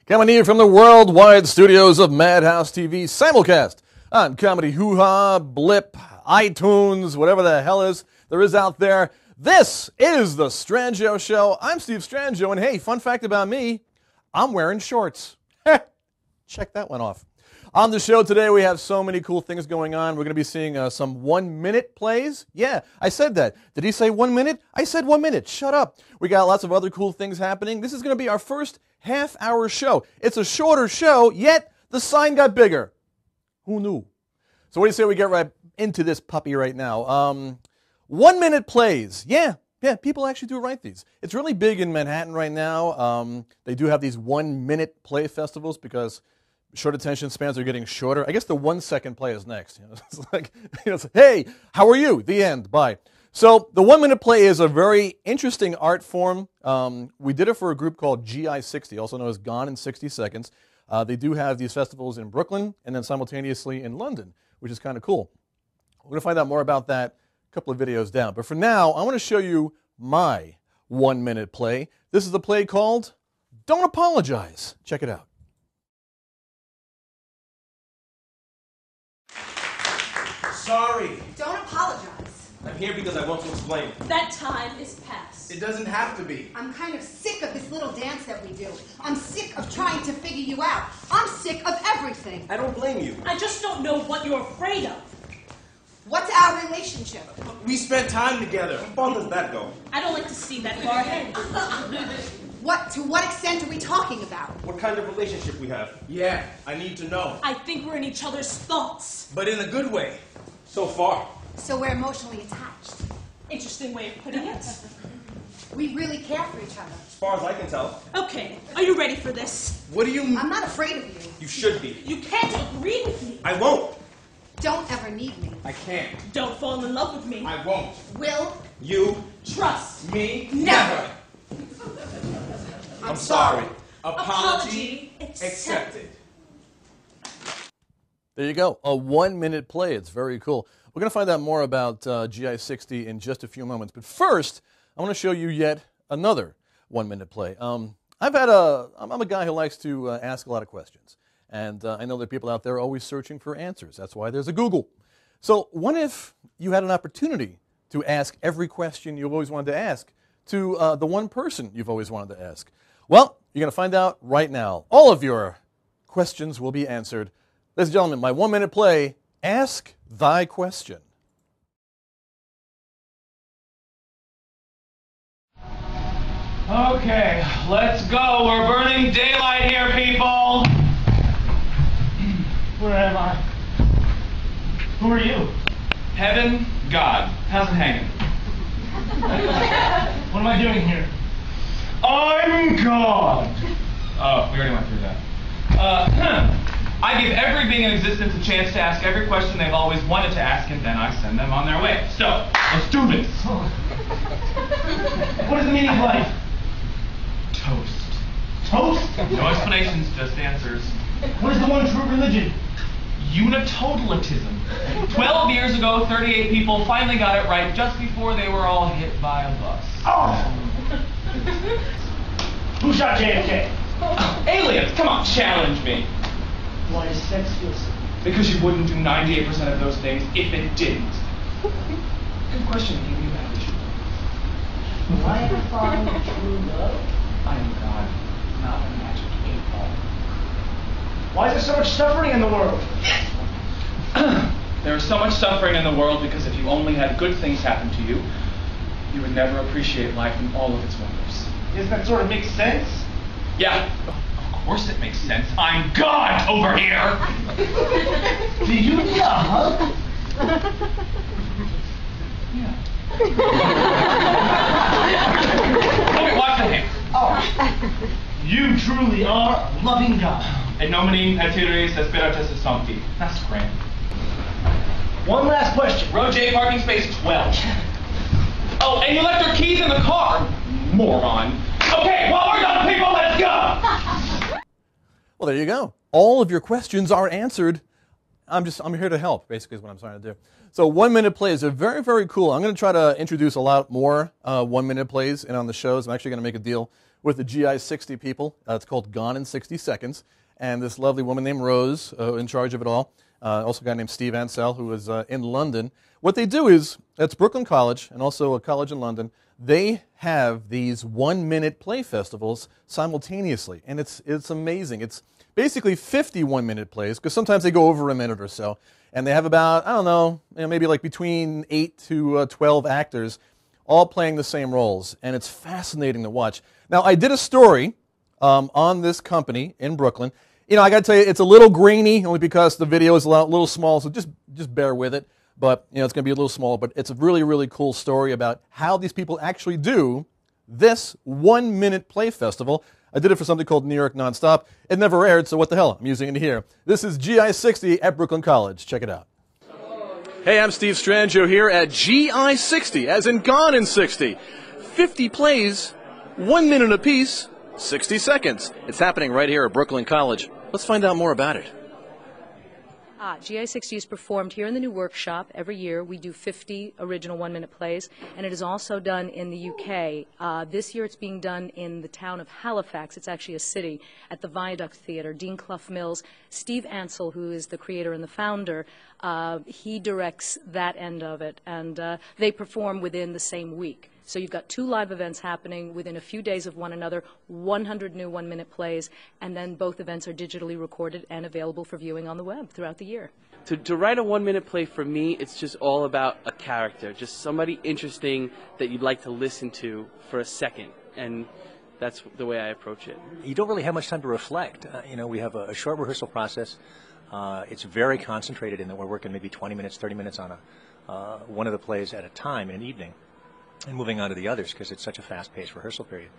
Coming to you from the worldwide studios of Madhouse TV, simulcast on Comedy Hoo-Ha, Blip, iTunes, whatever the hell there is out there. This is the Strangio Show. I'm Steve Strangio, and hey, fun fact about me, I'm wearing shorts. Check that one off. On the show today, we have so many cool things going on. We're going to be seeing some 1-minute plays. Yeah, I said that. Did he say 1 minute? I said 1 minute. Shut up. We got lots of other cool things happening. This is going to be our first half-hour show. It's a shorter show, yet the sign got bigger. Who knew? So what do you say we get right into this puppy right now? 1-minute plays. Yeah, people actually do write these. It's really big in Manhattan right now. They do have these 1-minute play festivals because short attention spans are getting shorter. I guess the 1-second play is next. It's like, it's, hey, how are you? The end. Bye. So the 1-minute play is a very interesting art form. We did it for a group called GI60, also known as Gone in 60 Seconds. They do have these festivals in Brooklyn and then simultaneously in London, which is kind of cool. We're going to find out more about that a couple of videos down. But for now, I want to show you my 1-minute play. This is the play called Don't Apologize. Check it out. Sorry. Don't apologize. I'm here because I want to explain. That time is past. It doesn't have to be. I'm kind of sick of this little dance that we do. I'm sick of trying to figure you out. I'm sick of everything. I don't blame you. I just don't know what you're afraid of. What's our relationship? We spent time together. How far does that go? I don't like to see that far ahead. To what extent are we talking about? What kind of relationship we have? Yeah, I need to know. I think we're in each other's thoughts. But in a good way. So far. So we're emotionally attached. Interesting way of putting it. We really care for each other. As far as I can tell. Okay, are you ready for this? What do you mean? I'm not afraid of you. You should be. You can't agree with me. I won't. Don't ever need me. I can't. Don't fall in love with me. I won't. Will You trust me? Never. I'm sorry. Apology accepted. There you go, a 1-minute play. It's very cool. We're going to find out more about GI60 in just a few moments. But first, I want to show you yet another 1-minute play. I'm a guy who likes to ask a lot of questions. And I know there are people out there always searching for answers. That's why there's a Google. So what if you had an opportunity to ask every question you've always wanted to ask to the one person you've always wanted to ask? Well, you're going to find out right now. All of your questions will be answered. Ladies and gentlemen, my 1-minute play, Ask Thy Question. Okay, let's go. We're burning daylight here, people. Where am I? Who are you? Heaven, God. How's it hanging? What am I doing here? I'm God. Oh, we already went through that. I give every being in existence a chance to ask every question they've always wanted to ask, and then I send them on their way. So, let's do this. What is the meaning of life? Toast. Toast? No explanations, just answers. What is the one true religion? Unitotalism. 12 years ago, 38 people finally got it right just before they were all hit by a bus. Oh! Who shot JFK? Aliens, come on, challenge me. Why does sex feel so? Because you wouldn't do 98% of those things if it didn't. Good question, you average. Will I ever find true love? I am God, not a magic 8-ball. Why is there so much suffering in the world? There is so much suffering in the world because if you only had good things happen to you, you would never appreciate life in all of its wonders. Doesn't that sort of make sense? Yeah. Of course it makes sense. I'm God over here! Do you need a hug? Yeah. Okay, watch the hand. Oh. You truly are a loving God. En nomine Patris et Spiritus Sancti. That's grand. One last question. Row J, parking space 12. Oh, and you left your keys in the car. Moron. Okay, well, we're done, people. Let's go. Well, there you go. All of your questions are answered. I'm here to help, basically, is what I'm trying to do. So 1-minute plays are very, very cool. I'm going to try to introduce a lot more 1-minute plays in on the shows. I'm actually going to make a deal with the GI-60 people. It's called Gone in 60 Seconds. And this lovely woman named Rose in charge of it all. Also a guy named Steve Ansell who is in London. What they do is, it's Brooklyn College and also a college in London. They have these 1-minute play festivals simultaneously. And it's amazing. It's basically 50 1-minute plays, because sometimes they go over a minute or so. And they have about, I don't know, maybe like between 8 to 12 actors all playing the same roles. And it's fascinating to watch. Now, I did a story on this company in Brooklyn. You know, I got to tell you, it's a little grainy, only because the video is a little small, so just bear with it. But, you know, it's going to be a little small, but it's a really, really cool story about how these people actually do this 1-minute play festival. I did it for something called New York Nonstop. It never aired, so what the hell? I'm using it here. This is GI-60 at Brooklyn College. Check it out. Hey, I'm Steve Strangio here at GI-60, as in Gone in 60. 50 plays, 1 minute apiece, 60 seconds. It's happening right here at Brooklyn College. Let's find out more about it. GI-60 is performed here in the new workshop every year. We do 50 original 1-minute plays, and it is also done in the UK. This year it's being done in the town of Halifax. It's actually a city, at the Viaduct Theatre. Dean Clough Mills, Steve Ansell, who is the creator and the founder, he directs that end of it, and they perform within the same week. So you've got 2 live events happening within a few days of one another, 100 new 1-minute plays, and then both events are digitally recorded and available for viewing on the web throughout the year. To write a 1-minute play, for me, it's just all about a character, just somebody interesting that you'd like to listen to for a second, and that's the way I approach it. You don't really have much time to reflect. You know, we have a short rehearsal process. It's very concentrated in that we're working maybe 20 minutes, 30 minutes on one of the plays at a time in an evening, and moving on to the others because it's such a fast-paced rehearsal period.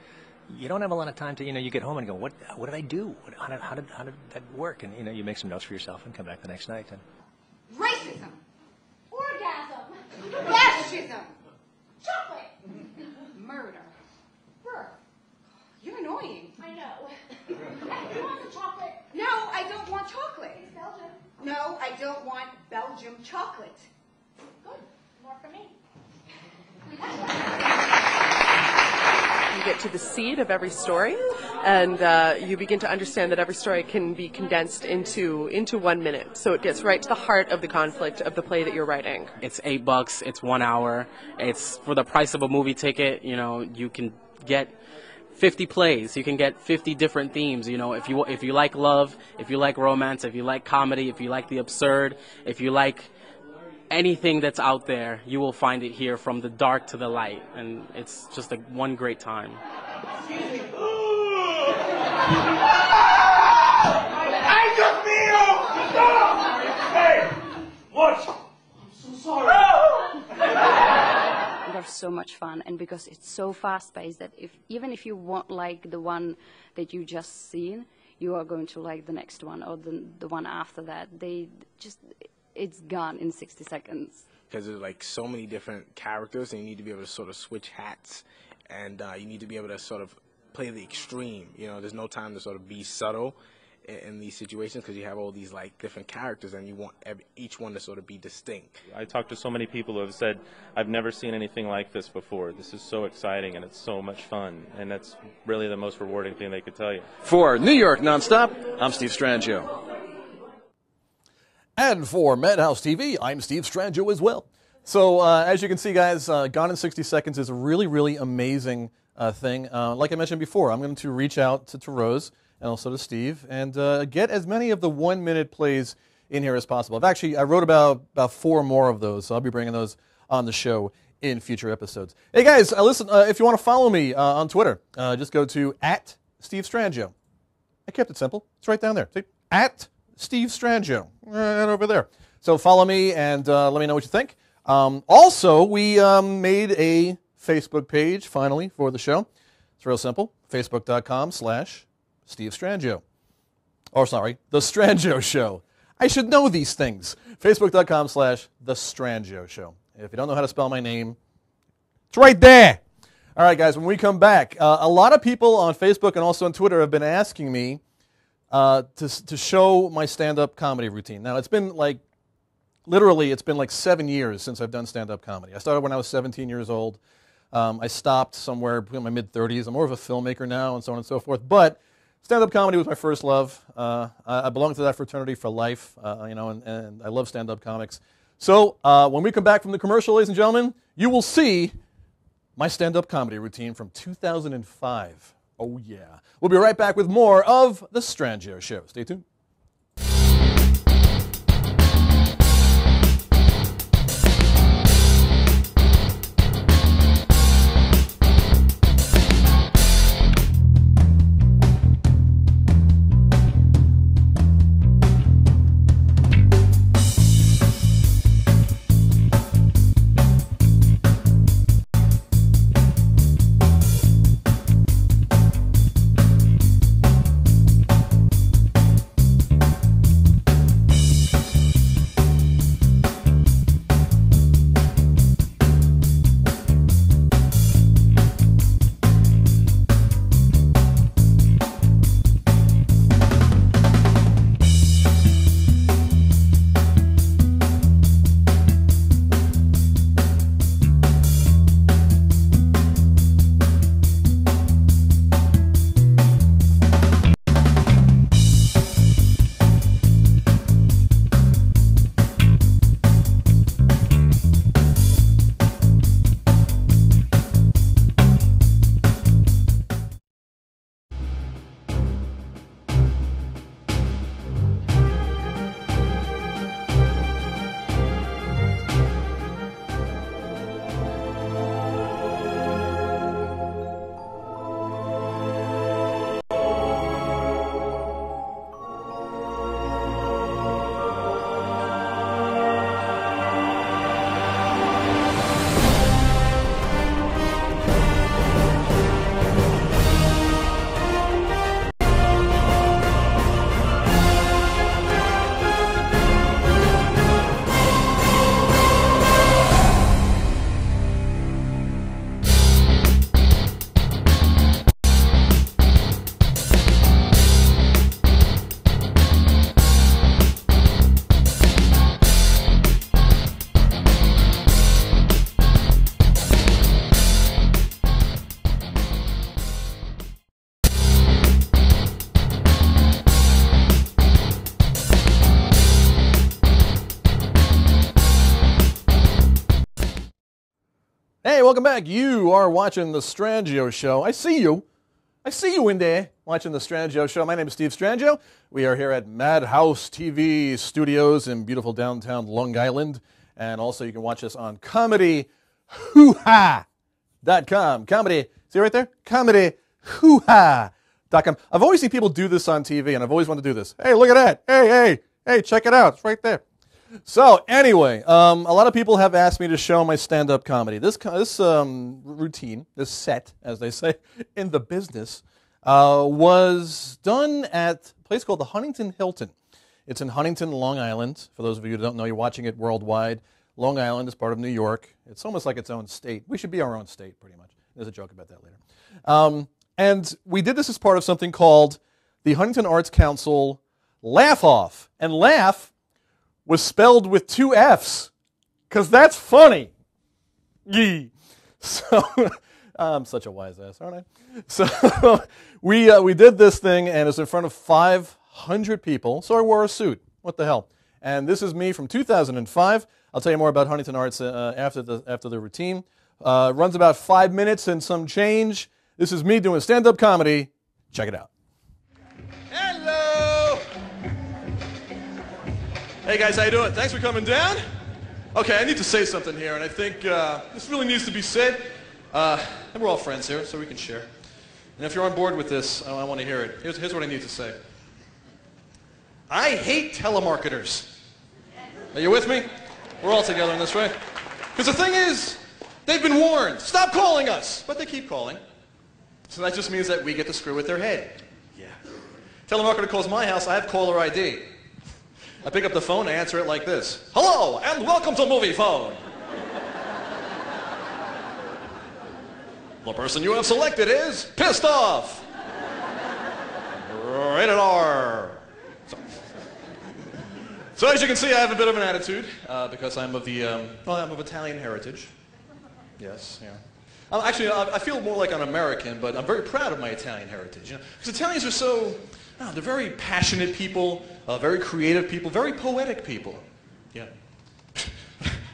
You don't have a lot of time to, you get home and go, what did I do? How did that work? And, you make some notes for yourself and come back the next night. And Racism. Orgasm. Fascism. Chocolate. Murder. You're annoying. I know. You want the chocolate? No, I don't want chocolate. It's Belgium. No, I don't want Belgium chocolate. Good. More for me. You get to the seed of every story, and you begin to understand that every story can be condensed into 1 minute. So it gets right to the heart of the conflict of the play that you're writing. It's $8. It's 1 hour. It's for the price of a movie ticket. You can get 50 plays. You can get 50 different themes. If you like love, if you like romance, if you like comedy, if you like the absurd, if you like anything that's out there, you will find it here, from the dark to the light, and it's just one great time. Hey! What? I'm so sorry. They're so much fun, and because it's so fast-paced that even if you won't like the one that you just seen, you are going to like the next one or the one after that. It's gone in 60 seconds. Because there's so many different characters, and you need to be able to sort of switch hats, and you need to be able to sort of play the extreme. There's no time to sort of be subtle in these situations, because you have all these different characters, and you want each one to sort of be distinct. I talked to so many people who have said, I've never seen anything like this before. This is so exciting, and it's so much fun, and that's really the most rewarding thing they could tell you. For New York Nonstop, I'm Steve Strangio. And for Madhouse TV, I'm Steve Strangio as well. So as you can see, guys, Gone in 60 Seconds is a really, really amazing thing. Like I mentioned before, I'm going to reach out to Rose and also to Steve and get as many of the 1-minute plays in here as possible. I wrote about 4 more of those, so I'll be bringing those on the show in future episodes. Hey, guys, listen, if you want to follow me on Twitter, just go to @SteveStrangio. I kept it simple. It's right down there. See? @Steve Strangio, right over there. So follow me and let me know what you think. Also, we made a Facebook page, finally, for the show. It's real simple, facebook.com/Steve Strangio. Or sorry, The Strangio Show. I should know these things. Facebook.com/The Strangio Show. If you don't know how to spell my name, it's right there. All right, guys, when we come back, a lot of people on Facebook and also on Twitter have been asking me to show my stand-up comedy routine. Now, it's been literally, it's been 7 years since I've done stand-up comedy. I started when I was 17 years old. I stopped somewhere between my mid-30s. I'm more of a filmmaker now and so on and so forth. But stand-up comedy was my first love. I belong to that fraternity for life, and I love stand-up comics. So when we come back from the commercial, ladies and gentlemen, you will see my stand-up comedy routine from 2005. Oh, yeah. We'll be right back with more of The Strangio Show. Stay tuned. Hey, welcome back. You are watching The Strangio Show. I see you. I see you in there watching The Strangio Show. My name is Steve Strangio. We are here at Madhouse TV Studios in beautiful downtown Long Island. And also you can watch us on ComedyHooHa.com. Comedy, see right there? ComedyHooHa.com. I've always seen people do this on TV, and I've always wanted to do this. Hey, look at that. Hey, check it out. It's right there. So anyway, a lot of people have asked me to show my stand-up comedy. This routine, this set, as they say in the business, was done at a place called the Huntington Hilton. It's in Huntington, Long Island. For those of you who don't know, you're watching it worldwide. Long Island is part of New York. It's almost like its own state. We should be our own state, pretty much. There's a joke about that later. And we did this as part of something called the Huntington Arts Council Laugh Off. And laugh was spelled with 2 F's, because that's funny. Yee. So, I'm such a wise ass, aren't I? So, we did this thing, and it's in front of 500 people, so I wore a suit. What the hell? And this is me from 2005. I'll tell you more about Huntington Arts after the routine. Runs about 5 minutes and some change. This is me doing stand-up comedy. Check it out. Hello! Hey guys, how you doing? Thanks for coming down. Okay, I need to say something here, and I think this really needs to be said. And we're all friends here, so we can share. And if you're on board with this, I want to hear it. Here's what I need to say. I hate telemarketers. Are you with me? We're all together in this, right? Because the thing is, they've been warned. Stop calling us. But they keep calling. So that just means that we get to screw with their head. Yeah. Telemarketer calls my house, I have caller ID. I pick up the phone, I answer it like this. Hello, and welcome to Movie Phone. The person you have selected is pissed off. Rated R. So as you can see, I have a bit of an attitude because I'm of the, I'm of Italian heritage. Yes, yeah. Actually, I feel more like an American, but I'm very proud of my Italian heritage. Because Italians are so, they're very passionate people, very creative people, very poetic people. Yeah.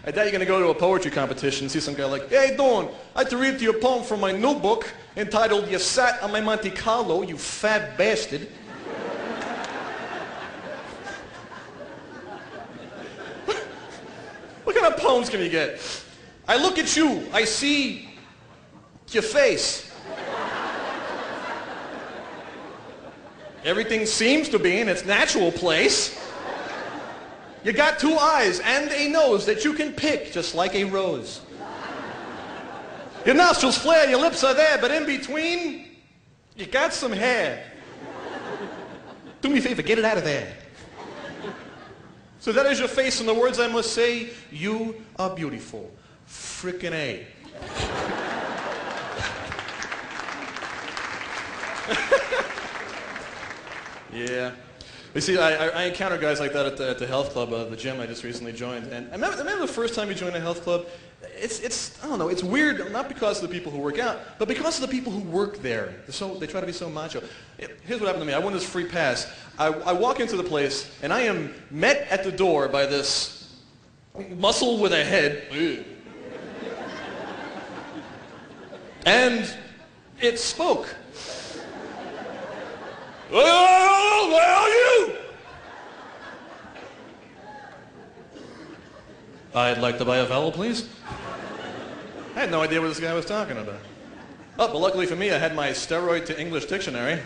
I doubt you're going to go to a poetry competition and see some guy like, "Hey, Don, I'd like to read to you a poem from my new book entitled, 'You Sat on My Monte Carlo, You Fat Bastard.'" What kind of poems can you get? "I look at you, I see your face. Everything seems to be in its natural place. You got 2 eyes and a nose that you can pick just like a rose. Your nostrils flare, your lips are there, but in between, you got some hair. Do me a favor, get it out of there. So that is your face, and the words I must say, you are beautiful. Frickin' A." Yeah. You see, I encounter guys like that at the health club, the gym I just recently joined. And I remember the first time you join a health club, I don't know, it's weird, not because of the people who work out, but because of the people who work there. They try to be so macho. Here's what happened to me. I won this free pass. I walk into the place, and I am met at the door by this muscle with a head. And it spoke. "Oh, where are you?" "I'd like to buy a vowel, please." I had no idea what this guy was talking about. Oh, but luckily for me, I had my steroid to English dictionary.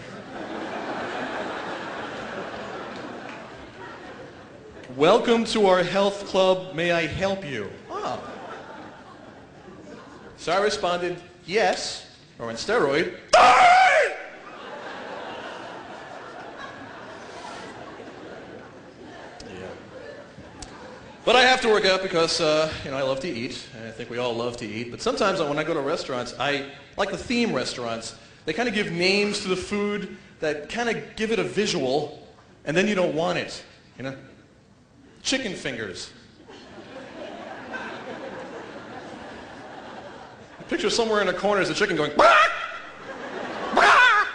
"Welcome to our health club. May I help you?" Oh. So I responded, "Yes," or on steroid, But I have to work out because, I love to eat. And I think we all love to eat. But sometimes when I go to restaurants, like the theme restaurants, they kind of give names to the food that kind of give it a visual, and then you don't want it, Chicken fingers. Picture somewhere in a corner is a chicken going, "Bah! Bah!"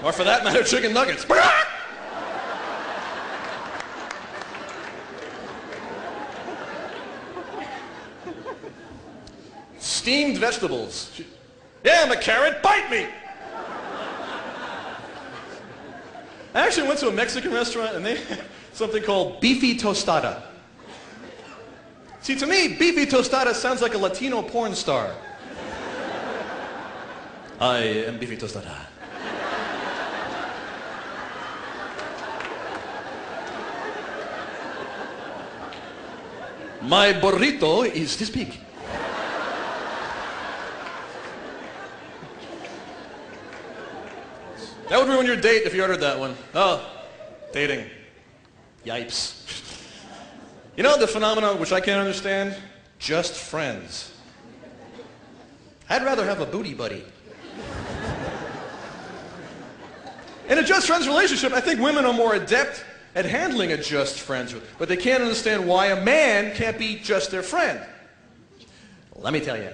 Or for that matter, chicken nuggets. "Bah!" Steamed vegetables. "Yeah, I'm a carrot, bite me!" I actually went to a Mexican restaurant and they had something called beefy tostada. See, to me, beefy tostada sounds like a Latino porn star. "I am beefy tostada." "My burrito is this big." That would ruin your date if you ordered that one. Oh, dating. Yipes. You know the phenomenon which I can't understand? Just friends. I'd rather have a booty buddy. In a just friends relationship, I think women are more adept at handling a just friends, but they can't understand why a man can't be just their friend. Let me tell you.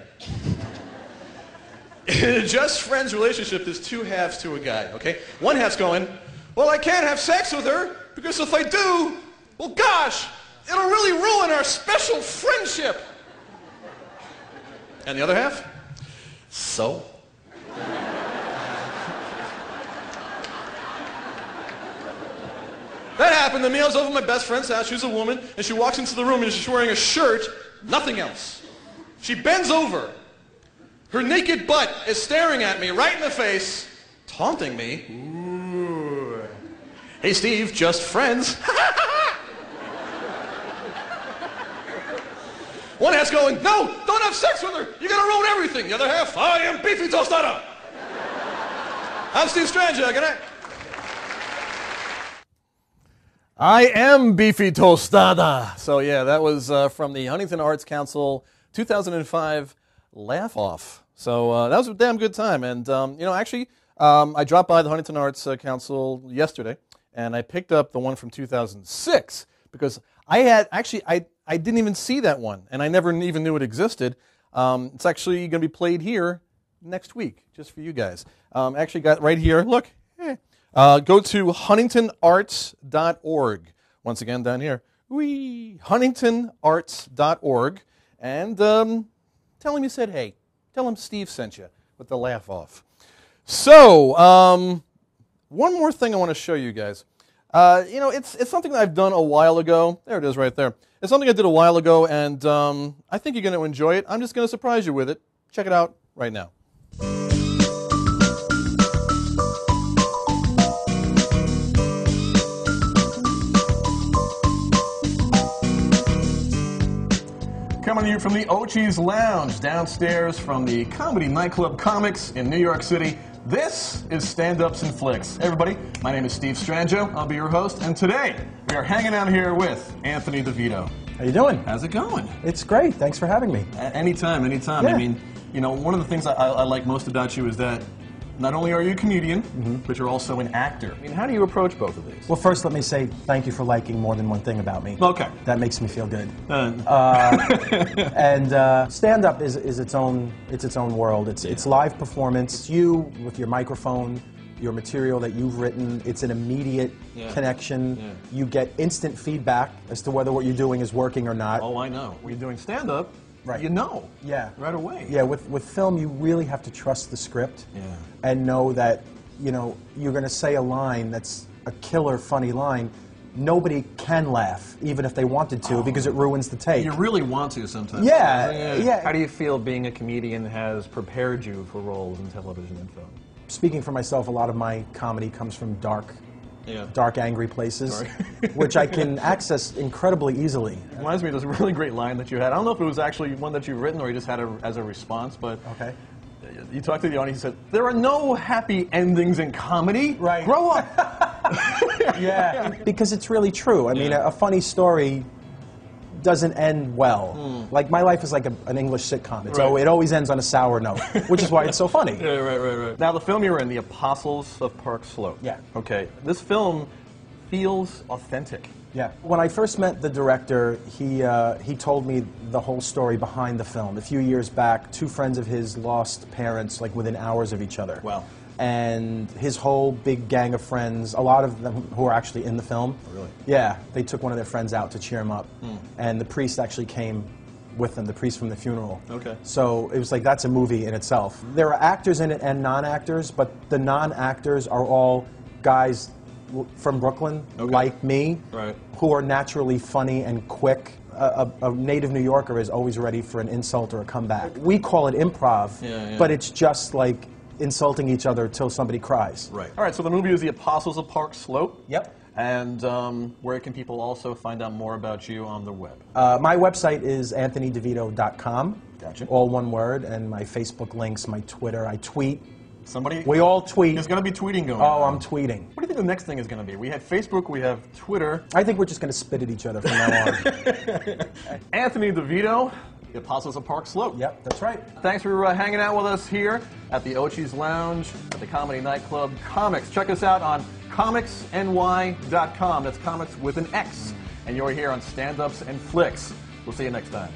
In a just friends relationship, there's 2 halves to a guy, okay? One half's going, "Well, I can't have sex with her because if I do, well, gosh, it'll really ruin our special friendship." And the other half? "So?" That happened to me. I was over at my best friend's house. She's a woman, and she walks into the room and she's wearing a shirt, nothing else. She bends over. Her naked butt is staring at me right in the face, taunting me. Ooh. "Hey, Steve, just friends." One half's going, "No, don't have sex with her. You're going to ruin everything." The other half, "I am beefy tostada." I'm Steve Strangio. Good night. I am beefy tostada. So yeah, that was from the Huntington Arts Council 2005 Laugh Off. So that was a damn good time. And, I dropped by the Huntington Arts Council yesterday, and I picked up the one from 2006 because I I didn't even see that one, and I never even knew it existed. It's actually going to be played here next week, just for you guys. Actually got right here. Look. Go to huntingtonarts.org. Once again, down here. huntingtonarts.org. And tell him you said hey. Tell him Steve sent you with the laugh off. So, one more thing I want to show you guys. It's something that I've done a while ago. There it is right there. It's something I did a while ago, and I think you're going to enjoy it. I'm just going to surprise you with it. Check it out right now. Coming to you from the Ochi's Lounge, downstairs from the Comedy Nightclub Comics in New York City. This is Stand-Ups and Flicks. Hey everybody, my name is Steve Strangio. I'll be your host, and today we are hanging out here with Anthony DeVito. How you doing? How's it going? It's great. Thanks for having me. Anytime. Yeah. I mean, one of the things I like most about you is that not only are you a comedian, but you're also an actor. I mean, how do you approach both of these? Well, first let me say thank you for liking more than one thing about me. Okay. That makes me feel good. And stand-up is its own world. It's live performance. It's you with your microphone, your material that you've written. It's an immediate connection. Yeah. You get instant feedback as to whether what you're doing is working or not. Oh, I know. When you're doing stand-up, right. You know. Yeah. Right away. Yeah, with film, you really have to trust the script and know that, you're going to say a line that's a killer, funny line. Nobody can laugh, even if they wanted to, because it ruins the take. You really want to sometimes. Yeah. How do you feel being a comedian has prepared you for roles in television and film? Speaking for myself, a lot of my comedy comes from dark, angry places, which I can access incredibly easily. It reminds me of this really great line that you had. I don't know if it was actually one that you've written or you just had as a response, but you talked to the audience and said, "There are no happy endings in comedy. Right. Grow up." Yeah, because it's really true. I mean, a funny story doesn't end well. Like, my life is like an English sitcom. It always ends on a sour note, which is why it's so funny. Yeah, right. Now, the film you were in, The Apostles of Park Slope. Yeah. Okay. This film feels authentic. Yeah. When I first met the director, he told me the whole story behind the film. A few years back, two friends of his lost parents, like, within hours of each other. Wow. And his whole big gang of friends, a lot of them who are actually in the film. Oh, really? Yeah, they took one of their friends out to cheer him up. And the priest actually came with them, the priest from the funeral. Okay. So it was like, that's a movie in itself. There are actors in it and non-actors, but the non-actors are all guys from Brooklyn, like me, who are naturally funny and quick. A native New Yorker is always ready for an insult or a comeback. We call it improv, but it's just like insulting each other till somebody cries. Right. All right, so the movie is The Apostles of Park Slope. Yep. And where can people also find out more about you on the web? My website is anthonydevito.com. Gotcha. All one word, and my Facebook links, my Twitter. I tweet. Somebody? We all tweet. There's going to be tweeting going on. Oh, I'm tweeting. What do you think the next thing is going to be? We have Facebook, we have Twitter. I think we're just going to spit at each other from now on. Anthony DeVito, The Apostles of Park Slope. Yep, that's right. Thanks for hanging out with us here at the Ochi's Lounge at the Comedy Nightclub Comics. Check us out on comicsny.com. That's comics with an X. And you're here on Stand-Ups and Flicks. We'll see you next time.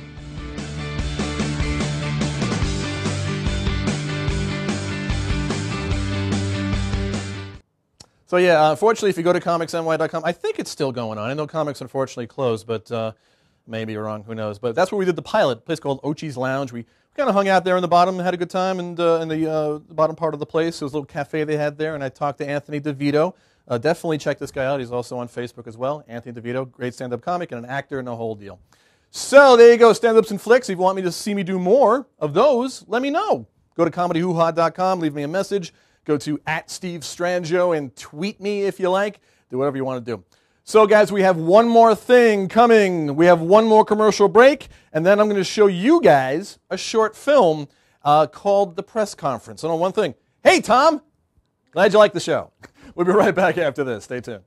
So yeah, unfortunately, if you go to comicsny.com, I think it's still going on. I know comics unfortunately closed, but maybe you're wrong, who knows. But that's where we did the pilot, a place called Ochi's Lounge. We kind of hung out there in the bottom, had a good time, and in the bottom part of the place, there was a little cafe they had there, and I talked to Anthony DeVito. Definitely check this guy out. He's also on Facebook as well. Anthony DeVito, great stand-up comic and an actor and the whole deal. So there you go, Stand-Ups and Flicks. If you want me to see me do more of those, let me know. Go to comedyhooha.com, leave me a message. Go to @SteveStrangio and tweet me if you like. Do whatever you want to do. So, guys, we have one more thing coming. We have one more commercial break, and then I'm going to show you guys a short film called The Press Conference. And on one thing. Hey, Tom! Glad you liked the show. We'll be right back after this. Stay tuned.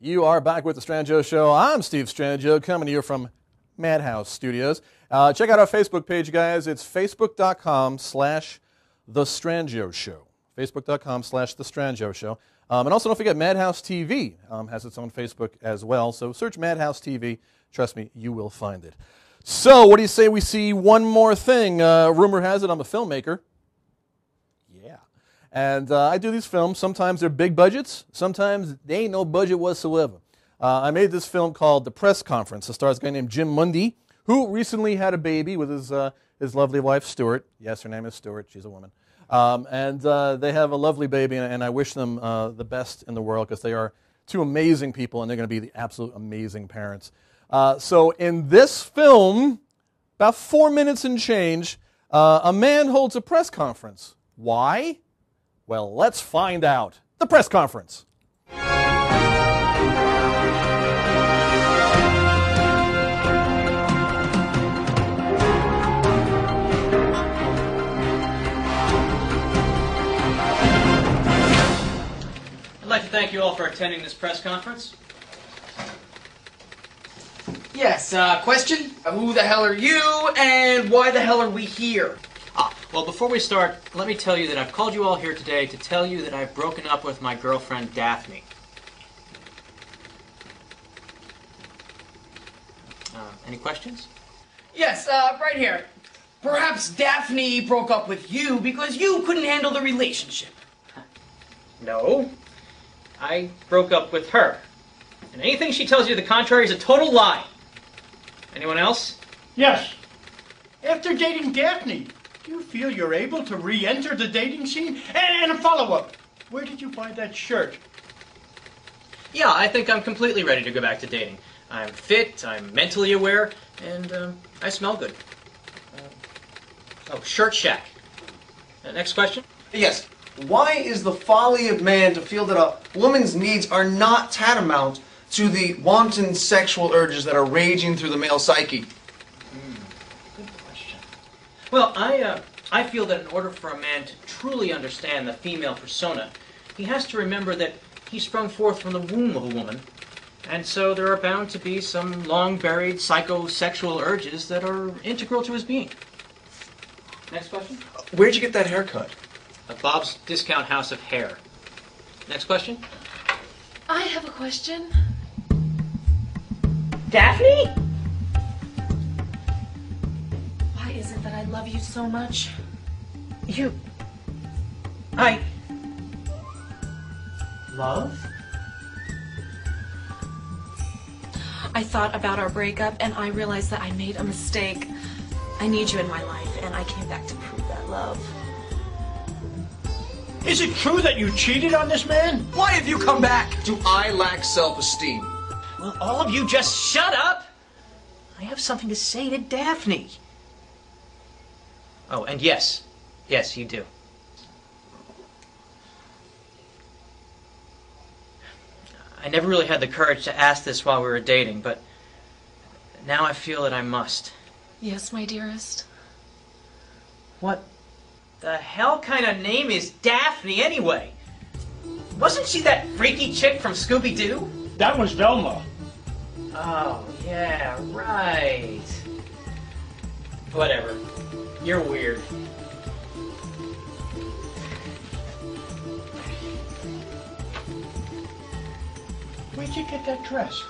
You are back with the Strangio Show. I'm Steve Strangio, coming to you from Madhouse Studios. Check out our Facebook page, guys. It's facebook.com/The Strangio Show. Facebook.com/The Strangio Show. And also don't forget Madhouse TV has its own Facebook as well. So search Madhouse TV. Trust me, you will find it. So what do you say we see one more thing? Rumor has it I'm a filmmaker. Yeah. And I do these films. Sometimes they're big budgets. Sometimes they ain't no budget whatsoever. I made this film called The Press Conference. It stars a guy named Jim Mundy, who recently had a baby with his lovely wife, Stuart. Yes, her name is Stuart. She's a woman. And they have a lovely baby, and I wish them the best in the world because they are two amazing people, and they're going to be the absolute amazing parents. So in this film, about 4 minutes and change, a man holds a press conference. Why? Well, let's find out. The press conference. I'd like to thank you all for attending this press conference. Yes, question? Who the hell are you, and why the hell are we here? Well, before we start, let me tell you that I've called you all here today to tell you that I've broken up with my girlfriend, Daphne. Any questions? Yes, right here. Perhaps Daphne broke up with you because you couldn't handle the relationship. No. I broke up with her. And anything she tells you to the contrary is a total lie. Anyone else? Yes. After dating Daphne, do you feel you're able to re-enter the dating scene? And a follow-up. Where did you buy that shirt? Yeah, I think I'm completely ready to go back to dating. I'm fit, I'm mentally aware, and I smell good. Shirt Shack. Next question? Yes. Why is the folly of man to feel that a woman's needs are not tantamount to the wanton sexual urges that are raging through the male psyche? Good question. Well, I feel that in order for a man to truly understand the female persona, he has to remember that he sprung forth from the womb of a woman, and so there are bound to be some long-buried psychosexual urges that are integral to his being. Next question? Where'd you get that haircut? At Bob's Discount House of Hair. Next question? I have a question. Daphne? Why is it that I love you so much? Love? I thought about our breakup and I realized that I made a mistake. I need you in my life and I came back to prove that love. Is it true that you cheated on this man? Why have you come back? Do I lack self-esteem? Well, all of you just shut up! I have something to say to Daphne. Oh, and yes, you do. I never really had the courage to ask this while we were dating, but now I feel that I must. Yes, my dearest. What the hell kind of name is Daphne anyway? Wasn't she that freaky chick from Scooby-Doo? That was Velma. Oh, yeah, right. Whatever. You're weird. Where'd you get that dress?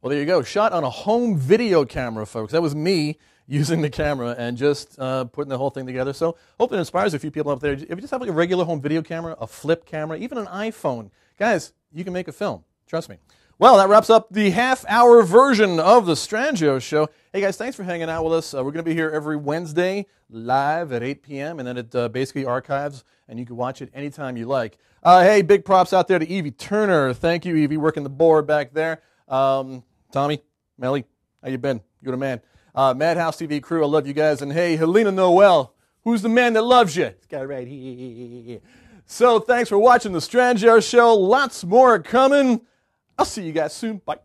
Well, there you go. Shot on a home video camera, folks. That was me using the camera and just putting the whole thing together. So hope it inspires a few people up there. If you just have like a regular home video camera, a flip camera, even an iPhone, guys, you can make a film. Trust me. Well, that wraps up the half-hour version of the Strangio Show. Hey, guys, thanks for hanging out with us. We're going to be here every Wednesday live at 8 p.m., and then it basically archives, and you can watch it anytime you like. Hey, big props out there to Evie Turner. Thank you, Evie, working the board back there. Tommy, Melly, how you been? You're the man. Madhouse TV crew, I love you guys. And hey, Helena Noel, who's the man that loves you? This guy right here. So thanks for watching the Strangio Show. Lots more coming. I'll see you guys soon. Bye.